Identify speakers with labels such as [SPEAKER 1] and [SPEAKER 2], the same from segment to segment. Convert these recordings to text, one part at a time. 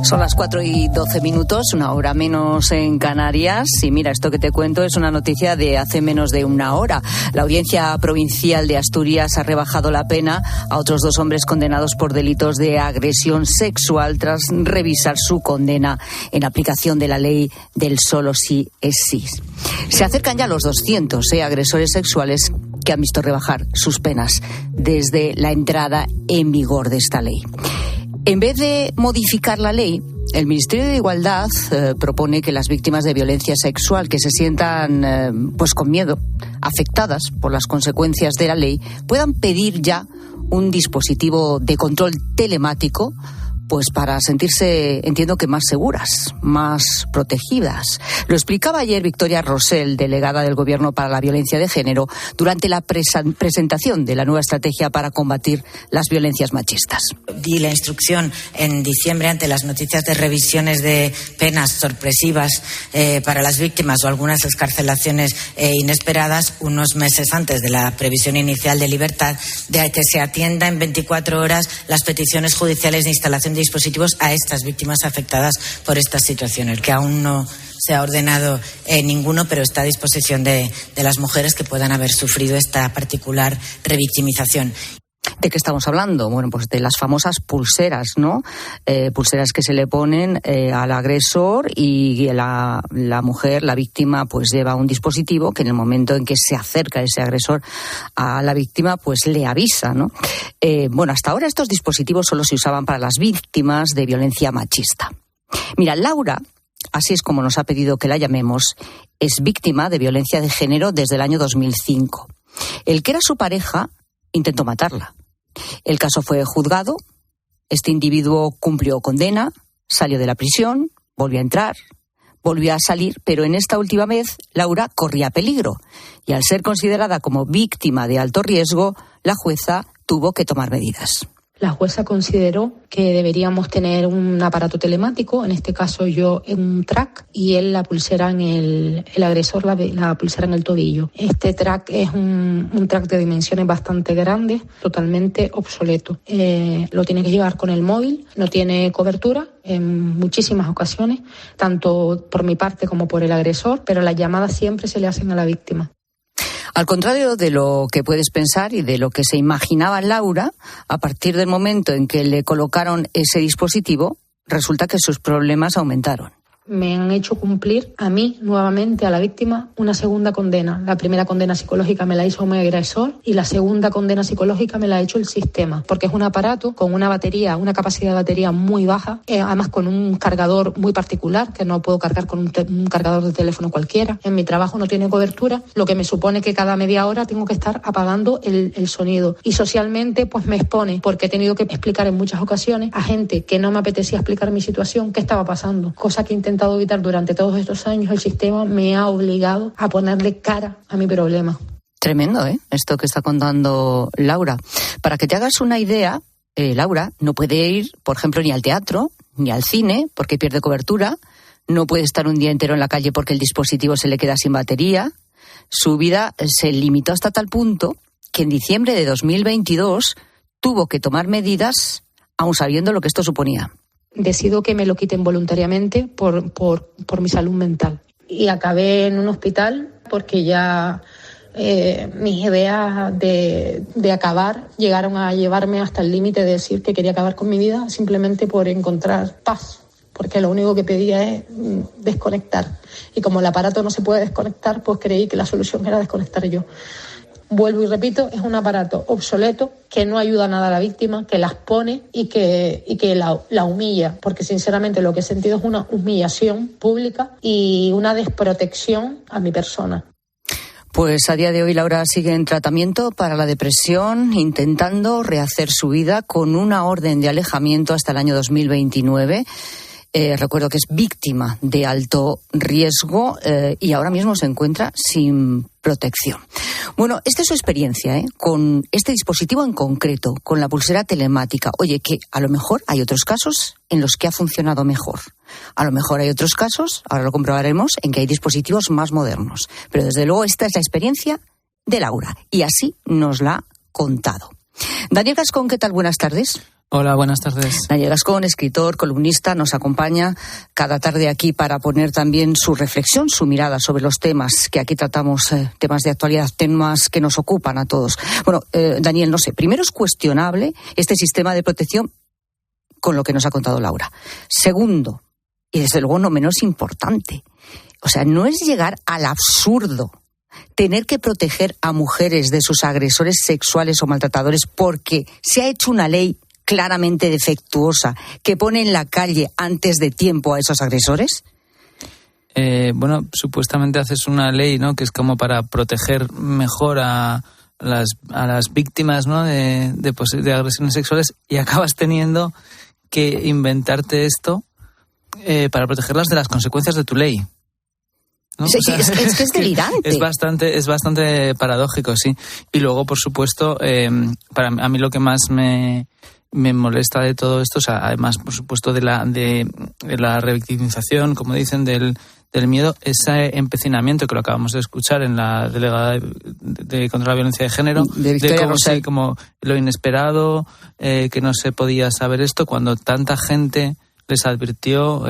[SPEAKER 1] Son las 4:12, una hora menos en Canarias. Y mira, esto que te cuento es una noticia de hace menos de una hora. La Audiencia Provincial de Asturias ha rebajado la pena a otros 2 hombres condenados por delitos de agresión sexual tras revisar su condena en aplicación de la ley del solo sí es sí. Se acercan ya los 200 agresores sexuales que han visto rebajar sus penas desde la entrada en vigor de esta ley. En vez de modificar la ley, el Ministerio de Igualdad propone que las víctimas de violencia sexual que se sientan con miedo, afectadas por las consecuencias de la ley, puedan pedir ya un dispositivo de control telemático, pues para sentirse, entiendo que más seguras, más protegidas. Lo explicaba ayer Victoria Rosell, delegada del Gobierno para la Violencia de Género, durante la presentación de la nueva estrategia para combatir las violencias machistas.
[SPEAKER 2] Di la instrucción en diciembre ante las noticias de revisiones de penas sorpresivas para las víctimas o algunas excarcelaciones inesperadas, unos meses antes de la previsión inicial de libertad, de que se atienda en 24 horas las peticiones judiciales de instalación de dispositivos a estas víctimas afectadas por estas situaciones, que aún no se ha ordenado ninguno, pero está a disposición de las mujeres que puedan haber sufrido esta particular revictimización.
[SPEAKER 1] ¿De qué estamos hablando? Bueno, pues de las famosas pulseras, ¿no? Pulseras que se le ponen al agresor y la mujer, la víctima, pues lleva un dispositivo que en el momento en que se acerca ese agresor a la víctima, pues le avisa, ¿no? Hasta ahora estos dispositivos solo se usaban para las víctimas de violencia machista. Mira, Laura, así es como nos ha pedido que la llamemos, es víctima de violencia de género desde el año 2005. El que era su pareja intentó matarla. El caso fue juzgado, este individuo cumplió condena, salió de la prisión, volvió a entrar, volvió a salir, pero en esta última vez Laura corría peligro y al ser considerada como víctima de alto riesgo, la jueza tuvo que tomar medidas.
[SPEAKER 3] La jueza consideró que deberíamos tener un aparato telemático, en este caso yo un track y él la pulsera en el agresor, la pulsera en el tobillo. Este track es un track de dimensiones bastante grandes, totalmente obsoleto. Lo tiene que llevar con el móvil, no tiene cobertura en muchísimas ocasiones, tanto por mi parte como por el agresor, pero las llamadas siempre se le hacen a la víctima.
[SPEAKER 1] Al contrario de lo que puedes pensar y de lo que se imaginaba Laura, a partir del momento en que le colocaron ese dispositivo, resulta que sus problemas aumentaron.
[SPEAKER 3] Me han hecho cumplir a mí, nuevamente, a la víctima, una segunda condena. La primera condena psicológica me la hizo mi agresor y la segunda condena psicológica me la ha hecho el sistema, porque es un aparato con una capacidad de batería muy baja, además con un cargador muy particular, que no puedo cargar con un cargador de teléfono cualquiera. En mi trabajo no tiene cobertura, lo que me supone que cada media hora tengo que estar apagando el sonido. Y socialmente, pues me expone, porque he tenido que explicar en muchas ocasiones a gente que no me apetecía explicar mi situación, qué estaba pasando, cosa que intenté evitar durante todos estos años. El sistema me ha obligado a ponerle cara a mi problema.
[SPEAKER 1] Tremendo, esto que está contando Laura. Para que te hagas una idea, Laura no puede ir, por ejemplo, ni al teatro, ni al cine, porque pierde cobertura. No puede estar un día entero en la calle porque el dispositivo se le queda sin batería. Su vida se limitó hasta tal punto que en diciembre de 2022 tuvo que tomar medidas, aun sabiendo lo que esto suponía.
[SPEAKER 3] Decido que me lo quiten voluntariamente por mi salud mental. Y acabé en un hospital porque ya mis ideas de acabar llegaron a llevarme hasta el límite de decir que quería acabar con mi vida simplemente por encontrar paz. Porque lo único que pedía es desconectar. Y como el aparato no se puede desconectar, pues creí que la solución era desconectar yo. Vuelvo y repito, es un aparato obsoleto que no ayuda nada a la víctima, que la expone y que la humilla, porque sinceramente lo que he sentido es una humillación pública y una desprotección a mi persona.
[SPEAKER 1] Pues a día de hoy Laura sigue en tratamiento para la depresión, intentando rehacer su vida con una orden de alejamiento hasta el año 2029. Recuerdo que es víctima de alto riesgo y ahora mismo se encuentra sin protección. Bueno, esta es su experiencia, con este dispositivo en concreto, con la pulsera telemática. Oye, que a lo mejor hay otros casos en los que ha funcionado mejor. A lo mejor hay otros casos, ahora lo comprobaremos, en que hay dispositivos más modernos. Pero desde luego esta es la experiencia de Laura y así nos la ha contado. Daniel Gascón, ¿qué tal? Buenas tardes.
[SPEAKER 4] Hola, buenas tardes.
[SPEAKER 1] Daniel Gascón, escritor, columnista, nos acompaña cada tarde aquí para poner también su reflexión, su mirada sobre los temas que aquí tratamos, temas de actualidad, temas que nos ocupan a todos. Bueno, Daniel, no sé, primero es cuestionable este sistema de protección con lo que nos ha contado Laura. Segundo, y desde luego no menos importante, o sea, no es llegar al absurdo tener que proteger a mujeres de sus agresores sexuales o maltratadores porque se ha hecho una ley claramente defectuosa que pone en la calle antes de tiempo a esos agresores?
[SPEAKER 4] Bueno, supuestamente haces una ley, ¿no?, que es como para proteger mejor a las víctimas, ¿no?, de agresiones sexuales, y acabas teniendo que inventarte esto para protegerlas de las consecuencias de tu ley, ¿no?
[SPEAKER 1] Sí, es que es delirante.
[SPEAKER 4] Es bastante paradójico, sí. Y luego, por supuesto, a mí lo que más me molesta de todo esto, o sea, además, por supuesto, de la revictimización, como dicen, del miedo, ese empecinamiento que lo acabamos de escuchar en la delegada de contra la violencia de género, de como lo inesperado, que no se podía saber esto, cuando tanta gente les advirtió,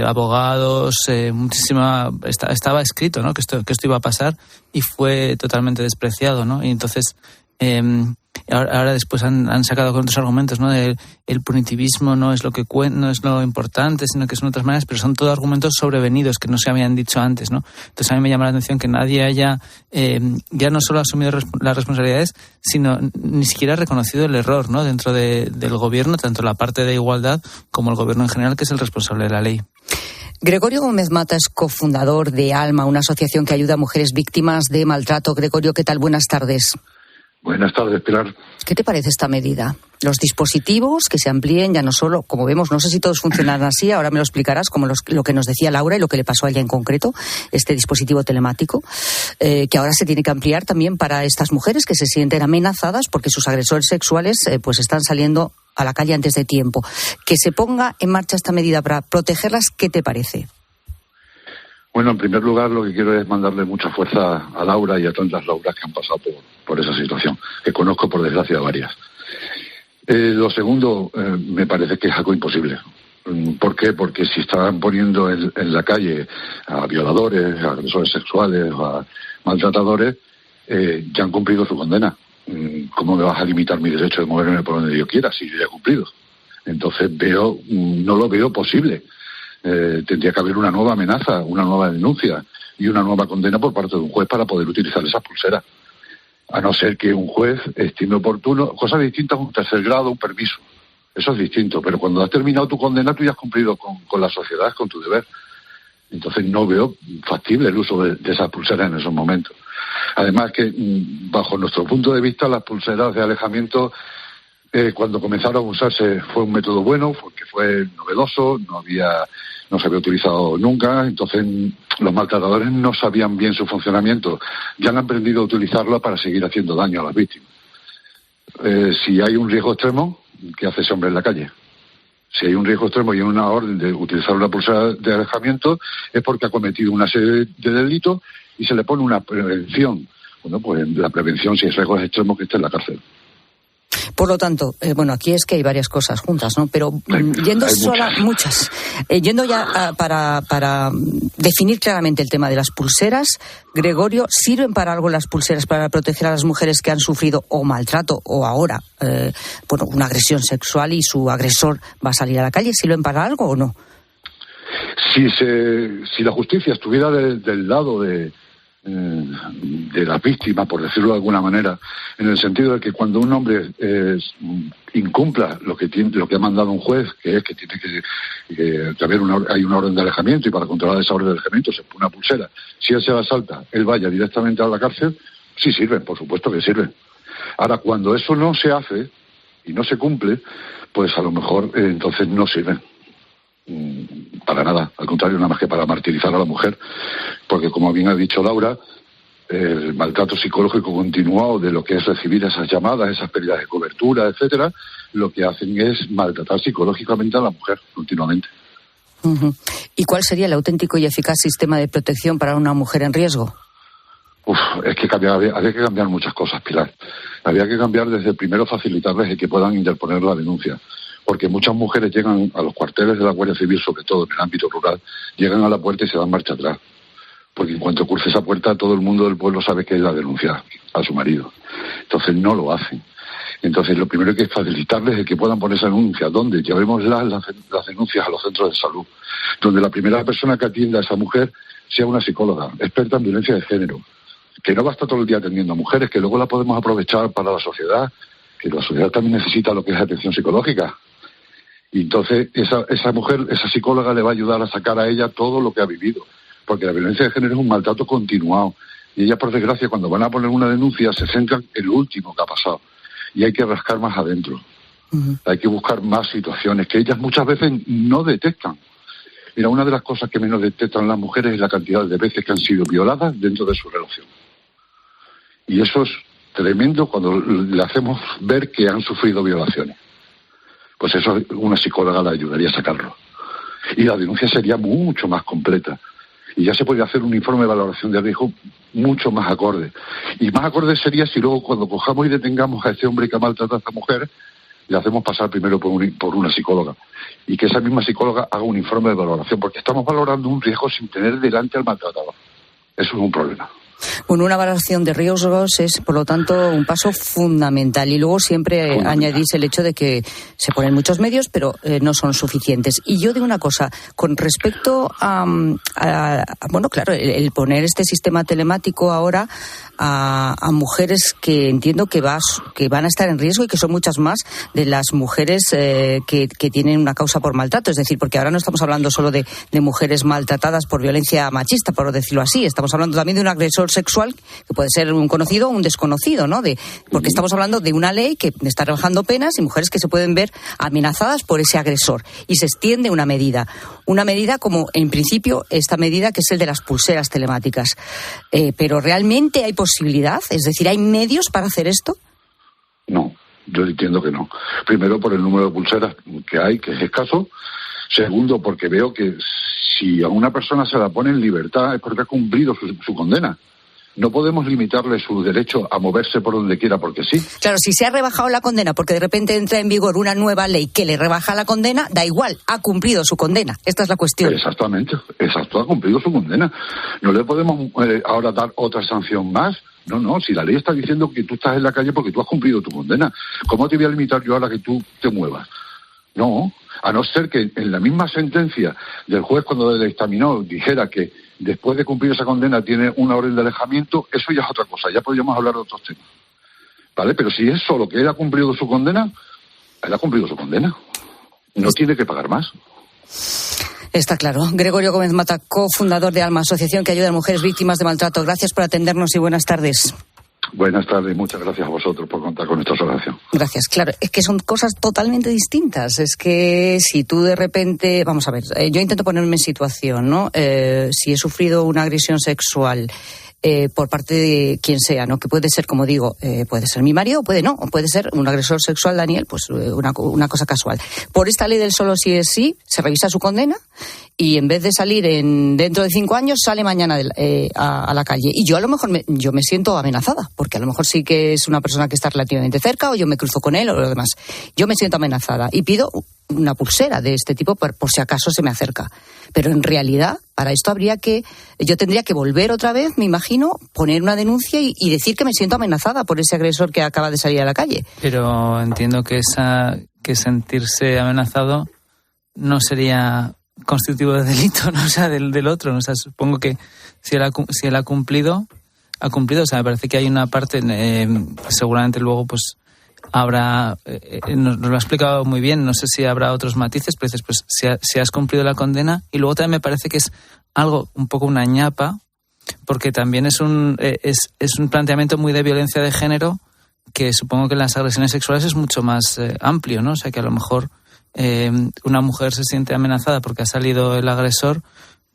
[SPEAKER 4] abogados, estaba escrito, ¿no?, que esto iba a pasar, y fue totalmente despreciado, ¿no? Y entonces ahora después han sacado con otros argumentos, ¿no? El punitivismo no es lo que no es lo importante, sino que son otras maneras, pero son todos argumentos sobrevenidos que no se habían dicho antes, ¿no? Entonces a mí me llama la atención que nadie haya ya no solo asumido las responsabilidades, sino ni siquiera reconocido el error, ¿no?, dentro del gobierno, tanto la parte de igualdad como el gobierno en general, que es el responsable de la ley.
[SPEAKER 1] Gregorio Gómez Mata es cofundador de ALMA, una asociación que ayuda a mujeres víctimas de maltrato. Gregorio, ¿qué tal? Buenas tardes.
[SPEAKER 5] Buenas tardes, Pilar.
[SPEAKER 1] ¿Qué te parece esta medida? Los dispositivos que se amplíen, ya no solo, como vemos, no sé si todos funcionan así, ahora me lo explicarás, como lo que nos decía Laura y lo que le pasó a ella en concreto, este dispositivo telemático, que ahora se tiene que ampliar también para estas mujeres que se sienten amenazadas porque sus agresores sexuales pues están saliendo a la calle antes de tiempo. Que se ponga en marcha esta medida para protegerlas, ¿qué te parece?
[SPEAKER 5] Bueno, en primer lugar, lo que quiero es mandarle mucha fuerza a Laura y a tantas Lauras que han pasado por esa situación, que conozco por desgracia varias. Lo segundo, me parece que es algo imposible. ¿Por qué? Porque si están poniendo en la calle a violadores, a agresores sexuales, a maltratadores, ya han cumplido su condena. ¿Cómo me vas a limitar mi derecho de moverme por donde yo quiera si yo ya he cumplido? Entonces no lo veo posible. Tendría que haber una nueva amenaza, una nueva denuncia y una nueva condena por parte de un juez para poder utilizar esas pulseras. A no ser que un juez estime oportuno, cosas distintas, un tercer grado, un permiso. Eso es distinto, pero cuando has terminado tu condena tú ya has cumplido con la sociedad, con tu deber. Entonces no veo factible el uso de esas pulseras en esos momentos. Además que, bajo nuestro punto de vista, las pulseras de alejamiento, cuando comenzaron a usarse, fue un método bueno, porque fue novedoso, no se había utilizado nunca, entonces los maltratadores no sabían bien su funcionamiento, ya han aprendido a utilizarlo para seguir haciendo daño a las víctimas. Si hay un riesgo extremo, ¿qué hace ese hombre en la calle? Si hay un riesgo extremo y una orden de utilizar una pulsera de alejamiento, es porque ha cometido una serie de delitos y se le pone una prevención. Bueno, pues la prevención, si es riesgo extremo, que esté en la cárcel.
[SPEAKER 1] Por lo tanto, bueno, aquí es que hay varias cosas juntas, ¿no? Pero yendo muchas. Yendo ya para definir claramente el tema de las pulseras, Gregorio, ¿sirven para algo las pulseras para proteger a las mujeres que han sufrido o maltrato o ahora, una agresión sexual y su agresor va a salir a la calle? ¿Sirven para algo o no?
[SPEAKER 5] Si la justicia estuviera del lado de la víctima, por decirlo de alguna manera, en el sentido de que cuando un hombre incumpla lo que ha mandado un juez, que es que tiene que haber hay una orden de alejamiento, y para controlar esa orden de alejamiento se pone una pulsera, si él se la salta, él vaya directamente a la cárcel, sí sirven, por supuesto que sirven. Ahora, cuando eso no se hace y no se cumple, pues a lo mejor entonces no sirven. Para nada, al contrario, nada más que para martirizar a la mujer, porque como bien ha dicho Laura, el maltrato psicológico continuado de lo que es recibir esas llamadas, esas pérdidas de cobertura, etcétera, lo que hacen es maltratar psicológicamente a la mujer continuamente.
[SPEAKER 1] Uh-huh. ¿Y cuál sería el auténtico y eficaz sistema de protección para una mujer en riesgo?
[SPEAKER 5] Es que había que cambiar muchas cosas, Pilar. Había que cambiar desde primero facilitarles el que puedan interponer la denuncia. Porque muchas mujeres llegan a los cuarteles de la Guardia Civil, sobre todo en el ámbito rural, llegan a la puerta y se dan marcha atrás. Porque en cuanto cruce esa puerta, todo el mundo del pueblo sabe que es la denuncia a su marido. Entonces no lo hacen. Entonces lo primero que es facilitarles el que puedan poner esa denuncia. ¿Dónde? Llevemos las denuncias a los centros de salud, donde la primera persona que atienda a esa mujer sea una psicóloga, experta en violencia de género, que no va a estar todo el día atendiendo a mujeres, que luego la podemos aprovechar para la sociedad, que la sociedad también necesita lo que es atención psicológica. Y entonces esa mujer, esa psicóloga le va a ayudar a sacar a ella todo lo que ha vivido, porque la violencia de género es un maltrato continuado. Y ellas, por desgracia, cuando van a poner una denuncia, se centran en lo último que ha pasado. Y hay que rascar más adentro. Uh-huh. Hay que buscar más situaciones que ellas muchas veces no detectan. Mira, una de las cosas que menos detectan las mujeres es la cantidad de veces que han sido violadas dentro de su relación. Y eso es tremendo cuando le hacemos ver que han sufrido violaciones. Pues eso una psicóloga le ayudaría a sacarlo. Y la denuncia sería mucho más completa. Y ya se podría hacer un informe de valoración de riesgo mucho más acorde. Y más acorde sería si luego cuando cojamos y detengamos a este hombre que ha maltratado a esta mujer, le hacemos pasar primero por una psicóloga. Y que esa misma psicóloga haga un informe de valoración, porque estamos valorando un riesgo sin tener delante al maltratador. Eso es un problema.
[SPEAKER 1] Bueno, una valoración de riesgos es, por lo tanto, un paso fundamental. Y luego siempre añadís el hecho de que se ponen muchos medios, pero no son suficientes. Y yo digo una cosa, con respecto a bueno, claro, el poner este sistema telemático ahora a mujeres que entiendo que van a estar en riesgo y que son muchas más de las mujeres que tienen una causa por maltrato. Es decir, porque ahora no estamos hablando solo de mujeres maltratadas por violencia machista, por decirlo así. Estamos hablando también de un agresor sexual que puede ser un conocido o un desconocido, ¿no? Porque estamos hablando de una ley que está rebajando penas y mujeres que se pueden ver amenazadas por ese agresor. Y se extiende una medida como, en principio, esta medida que es el de las pulseras telemáticas. Pero ¿realmente hay posibilidad? Es decir, ¿hay medios para hacer esto?
[SPEAKER 5] No, yo entiendo que no. Primero, por el número de pulseras que hay, que es escaso. Segundo, porque veo que si a una persona se la pone en libertad es porque ha cumplido su condena. No podemos limitarle su derecho a moverse por donde quiera porque sí.
[SPEAKER 1] Claro, si se ha rebajado la condena porque de repente entra en vigor una nueva ley que le rebaja la condena, da igual, ha cumplido su condena. Esta es la cuestión.
[SPEAKER 5] Exactamente, ha cumplido su condena. No le podemos ahora dar otra sanción más. No, si la ley está diciendo que tú estás en la calle porque tú has cumplido tu condena, ¿cómo te voy a limitar yo ahora que tú te muevas? No, a no ser que en la misma sentencia del juez cuando le dictaminó dijera que después de cumplir esa condena tiene una orden de alejamiento, eso ya es otra cosa, ya podríamos hablar de otros temas. ¿Vale? Pero si es solo que él ha cumplido su condena, él ha cumplido su condena. No tiene que pagar más.
[SPEAKER 1] Está claro. Gregorio Gómez Mata, cofundador de ALMA, asociación que ayuda a mujeres víctimas de maltrato. Gracias por atendernos y buenas tardes.
[SPEAKER 5] Buenas tardes, muchas gracias a vosotros por contar con esta observación.
[SPEAKER 1] Gracias, claro, es que son cosas totalmente distintas. Es que si tú de repente, vamos a ver, yo intento ponerme en situación, ¿no? Si he sufrido una agresión sexual por parte de quien sea, ¿no? Que puede ser, como digo, puede ser mi marido, puede no, o puede ser un agresor sexual, Daniel, pues una cosa casual. Por esta ley del solo sí es sí, se revisa su condena y en vez de salir dentro de 5 años, sale mañana a la calle. Y yo a lo mejor yo me siento amenazada, porque a lo mejor sí que es una persona que está relativamente cerca, o yo me cruzo con él, o lo demás. Yo me siento amenazada y pido una pulsera de este tipo por si acaso se me acerca. Pero en realidad, para esto yo tendría que volver otra vez, me imagino, poner una denuncia y decir que me siento amenazada por ese agresor que acaba de salir a la calle.
[SPEAKER 4] Pero entiendo que sentirse amenazado no sería constitutivo de delito, ¿no? O sea, del otro, ¿no? O sea, supongo que si él ha cumplido, o sea, me parece que hay una parte, seguramente luego pues habrá, nos lo ha explicado muy bien, no sé si habrá otros matices, pero dices, pues si has cumplido la condena, y luego también me parece que es algo, un poco una ñapa, porque también es un planteamiento muy de violencia de género, que supongo que en las agresiones sexuales es mucho más amplio, ¿no? O sea, que a lo mejor una mujer se siente amenazada porque ha salido el agresor,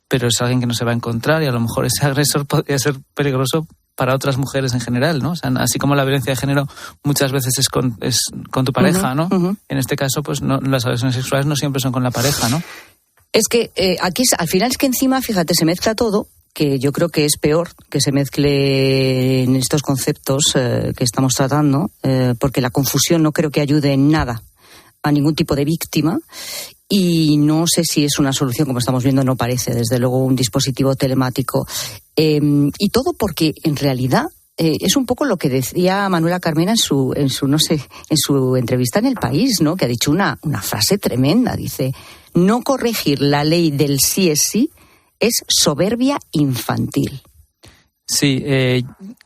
[SPEAKER 4] pero es alguien que no se va a encontrar, y a lo mejor ese agresor podría ser peligroso para otras mujeres en general, ¿no? O sea, así como la violencia de género muchas veces es con tu pareja, ¿no? Uh-huh. En este caso, pues no, las agresiones sexuales no siempre son con la pareja, ¿no?
[SPEAKER 1] Es que aquí al final es que encima, fíjate, se mezcla todo, que yo creo que es peor que se mezcle en estos conceptos que estamos tratando, porque la confusión no creo que ayude en nada a ningún tipo de víctima, y no sé si es una solución, como estamos viendo, no parece, desde luego, un dispositivo telemático. Y todo porque, en realidad, es un poco lo que decía Manuela Carmena en su entrevista en El País, ¿no? Que ha dicho una frase tremenda. Dice: no corregir la ley del sí es sí es soberbia infantil.
[SPEAKER 4] Sí,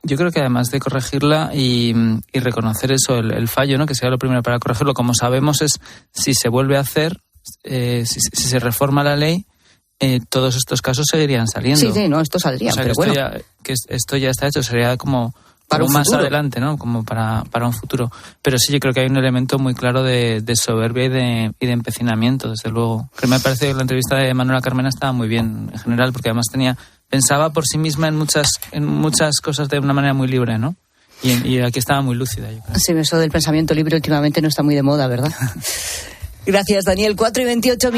[SPEAKER 4] yo creo que además de corregirla y reconocer eso, el fallo, ¿no? Que sea lo primero para corregirlo, como sabemos, es si se vuelve a hacer, si se reforma la ley, todos estos casos seguirían saliendo.
[SPEAKER 1] Sí, no, esto saldría,
[SPEAKER 4] o sea,
[SPEAKER 1] pero
[SPEAKER 4] bueno. Esto ya está hecho, sería como
[SPEAKER 1] para
[SPEAKER 4] más
[SPEAKER 1] futuro.
[SPEAKER 4] Adelante, ¿no? Como para un futuro. Pero sí, yo creo que hay un elemento muy claro de soberbia y de empecinamiento, desde luego. Que me parece que la entrevista de Manuela Carmena estaba muy bien, en general, porque además pensaba por sí misma en muchas cosas de una manera muy libre, ¿no? Y aquí estaba muy lúcida, yo creo.
[SPEAKER 1] Sí, eso del pensamiento libre últimamente no está muy de moda, ¿verdad? Gracias, Daniel. 4:28.